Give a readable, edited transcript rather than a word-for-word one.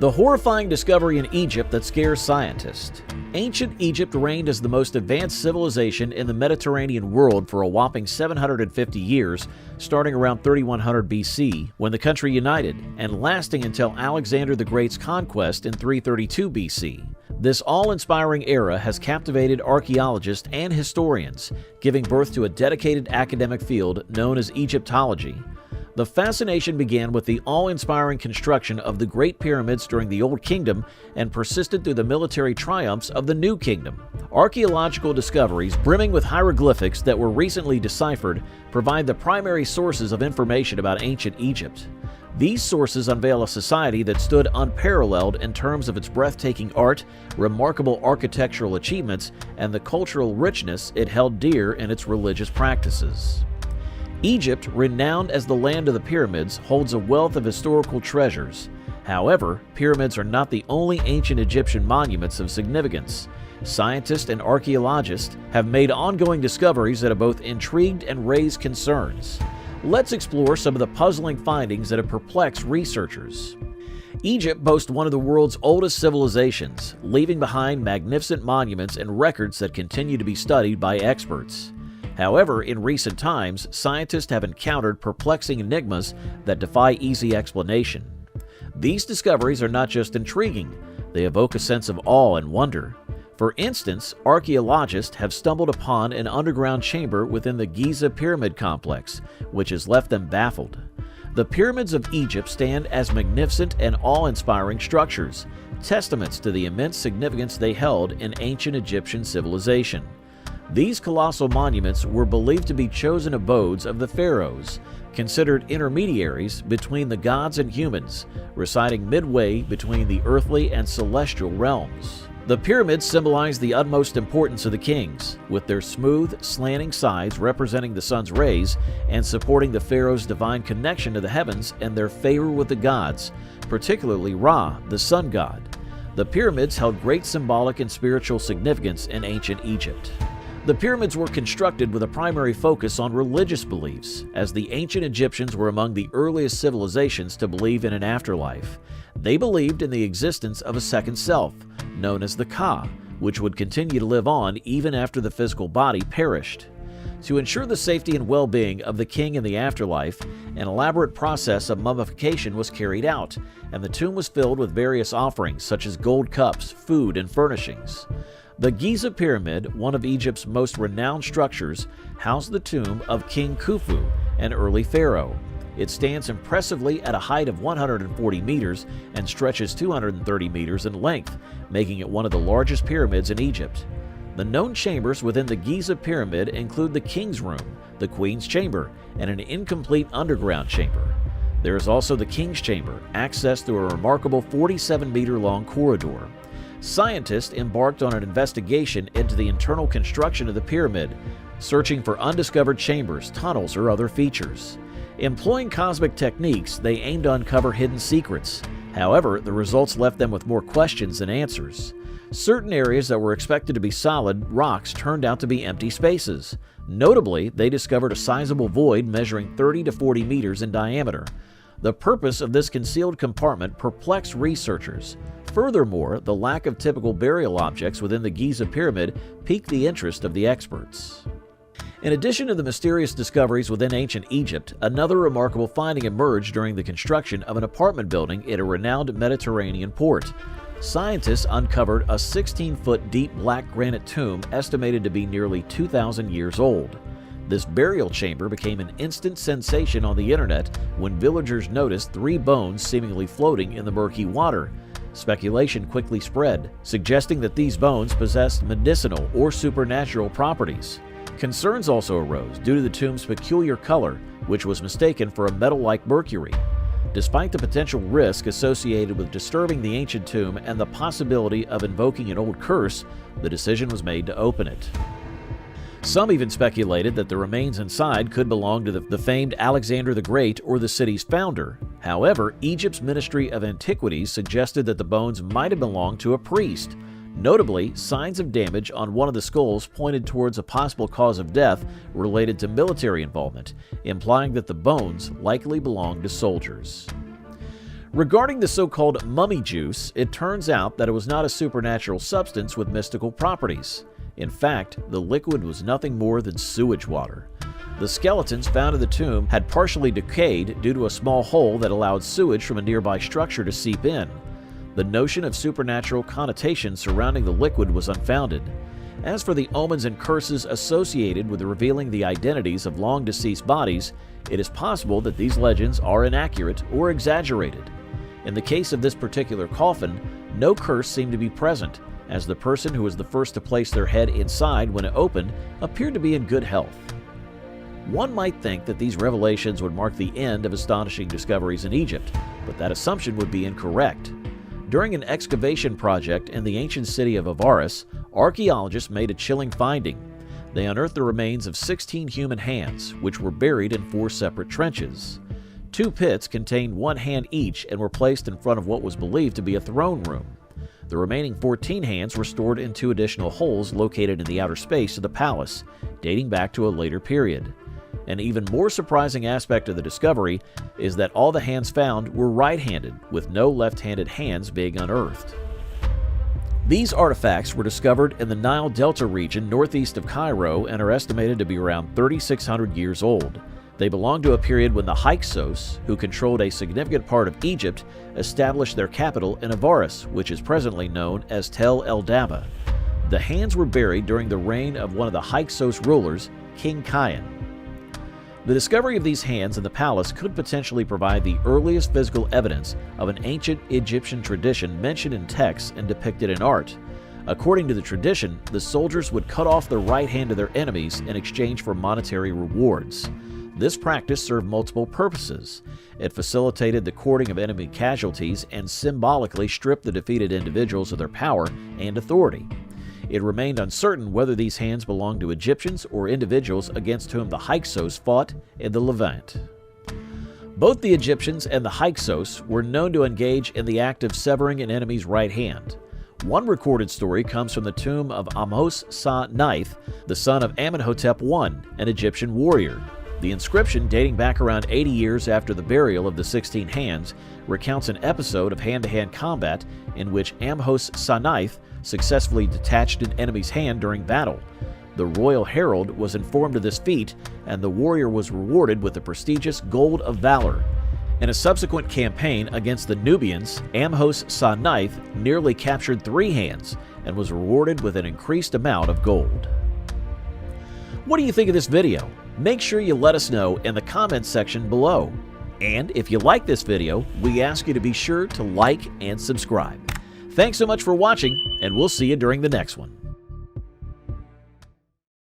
The horrifying discovery in Egypt that scares scientists. Ancient Egypt reigned as the most advanced civilization in the Mediterranean world for a whopping 750 years, starting around 3100 BC when the country united, and lasting until Alexander the Great's conquest in 332 BC. This awe-inspiring era has captivated archaeologists and historians, giving birth to a dedicated academic field known as Egyptology. The fascination began with the awe-inspiring construction of the Great Pyramids during the Old Kingdom and persisted through the military triumphs of the New Kingdom. Archaeological discoveries brimming with hieroglyphics that were recently deciphered provide the primary sources of information about ancient Egypt. These sources unveil a society that stood unparalleled in terms of its breathtaking art, remarkable architectural achievements, and the cultural richness it held dear in its religious practices. Egypt, renowned as the land of the pyramids, holds a wealth of historical treasures. However, pyramids are not the only ancient Egyptian monuments of significance. Scientists and archaeologists have made ongoing discoveries that have both intrigued and raised concerns. Let's explore some of the puzzling findings that have perplexed researchers. Egypt boasts one of the world's oldest civilizations, leaving behind magnificent monuments and records that continue to be studied by experts. However, in recent times, scientists have encountered perplexing enigmas that defy easy explanation. These discoveries are not just intriguing, they evoke a sense of awe and wonder. For instance, archaeologists have stumbled upon an underground chamber within the Giza pyramid complex, which has left them baffled. The pyramids of Egypt stand as magnificent and awe-inspiring structures, testaments to the immense significance they held in ancient Egyptian civilization. These colossal monuments were believed to be chosen abodes of the pharaohs, considered intermediaries between the gods and humans, residing midway between the earthly and celestial realms. The pyramids symbolize the utmost importance of the kings, with their smooth, slanting sides representing the sun's rays and supporting the pharaoh's divine connection to the heavens and their favor with the gods, particularly Ra, the sun god. The pyramids held great symbolic and spiritual significance in ancient Egypt. The pyramids were constructed with a primary focus on religious beliefs, as the ancient Egyptians were among the earliest civilizations to believe in an afterlife. They believed in the existence of a second self, known as the Ka, which would continue to live on even after the physical body perished. To ensure the safety and well-being of the king in the afterlife, an elaborate process of mummification was carried out, and the tomb was filled with various offerings such as gold cups, food, and furnishings. The Giza Pyramid, one of Egypt's most renowned structures, housed the tomb of King Khufu, an early pharaoh. It stands impressively at a height of 140 meters and stretches 230 meters in length, making it one of the largest pyramids in Egypt. The known chambers within the Giza Pyramid include the King's Room, the Queen's Chamber, and an incomplete underground chamber. There is also the King's Chamber, accessed through a remarkable 47-meter-long corridor. Scientists embarked on an investigation into the internal construction of the pyramid, searching for undiscovered chambers, tunnels, or other features. Employing cosmic techniques, they aimed to uncover hidden secrets. However, the results left them with more questions than answers. Certain areas that were expected to be solid rocks turned out to be empty spaces. Notably, they discovered a sizable void measuring 30 to 40 meters in diameter. The purpose of this concealed compartment perplexed researchers. Furthermore, the lack of typical burial objects within the Giza Pyramid piqued the interest of the experts. In addition to the mysterious discoveries within ancient Egypt, another remarkable finding emerged during the construction of an apartment building in a renowned Mediterranean port. Scientists uncovered a 16-foot deep black granite tomb estimated to be nearly 2,000 years old. This burial chamber became an instant sensation on the internet when villagers noticed 3 bones seemingly floating in the murky water. Speculation quickly spread, suggesting that these bones possessed medicinal or supernatural properties. Concerns also arose due to the tomb's peculiar color, which was mistaken for a metal-like mercury. Despite the potential risk associated with disturbing the ancient tomb and the possibility of invoking an old curse, the decision was made to open it. Some even speculated that the remains inside could belong to the famed Alexander the Great or the city's founder. However, Egypt's Ministry of Antiquities suggested that the bones might have belonged to a priest. Notably, signs of damage on one of the skulls pointed towards a possible cause of death related to military involvement, implying that the bones likely belonged to soldiers. Regarding the so-called mummy juice, it turns out that it was not a supernatural substance with mystical properties. In fact, the liquid was nothing more than sewage water. The skeletons found in the tomb had partially decayed due to a small hole that allowed sewage from a nearby structure to seep in. The notion of supernatural connotations surrounding the liquid was unfounded. As for the omens and curses associated with revealing the identities of long-deceased bodies, it is possible that these legends are inaccurate or exaggerated. In the case of this particular coffin, no curse seemed to be present, as the person who was the first to place their head inside when it opened appeared to be in good health. One might think that these revelations would mark the end of astonishing discoveries in Egypt, but that assumption would be incorrect. During an excavation project in the ancient city of Avaris, archaeologists made a chilling finding. They unearthed the remains of 16 human hands, which were buried in 4 separate trenches. 2 pits contained 1 hand each and were placed in front of what was believed to be a throne room. The remaining 14 hands were stored in 2 additional holes located in the outer space of the palace, dating back to a later period. An even more surprising aspect of the discovery is that all the hands found were right-handed, with no left-handed hands being unearthed. These artifacts were discovered in the Nile Delta region northeast of Cairo and are estimated to be around 3,600 years old. They belong to a period when the Hyksos, who controlled a significant part of Egypt, established their capital in Avaris, which is presently known as Tel el-Daba. The hands were buried during the reign of one of the Hyksos rulers, King Kian. The discovery of these hands in the palace could potentially provide the earliest physical evidence of an ancient Egyptian tradition mentioned in texts and depicted in art. According to the tradition, the soldiers would cut off the right hand of their enemies in exchange for monetary rewards. This practice served multiple purposes. It facilitated the courting of enemy casualties and symbolically stripped the defeated individuals of their power and authority. It remained uncertain whether these hands belonged to Egyptians or individuals against whom the Hyksos fought in the Levant. Both the Egyptians and the Hyksos were known to engage in the act of severing an enemy's right hand. One recorded story comes from the tomb of Ahmose-sa-Ninth, the son of Amenhotep I, an Egyptian warrior. The inscription, dating back around 80 years after the burial of the 16 hands, recounts an episode of hand-to-hand combat in which Ahmose-sa-Ninth successfully detached an enemy's hand during battle. The royal herald was informed of this feat, and the warrior was rewarded with the prestigious Gold of Valor. In a subsequent campaign against the Nubians, Ahmose-sa-Ninth nearly captured 3 hands and was rewarded with an increased amount of gold. What do you think of this video? Make sure you let us know in the comments section below. And if you like this video, we ask you to be sure to like and subscribe. Thanks so much for watching, and we'll see you during the next one.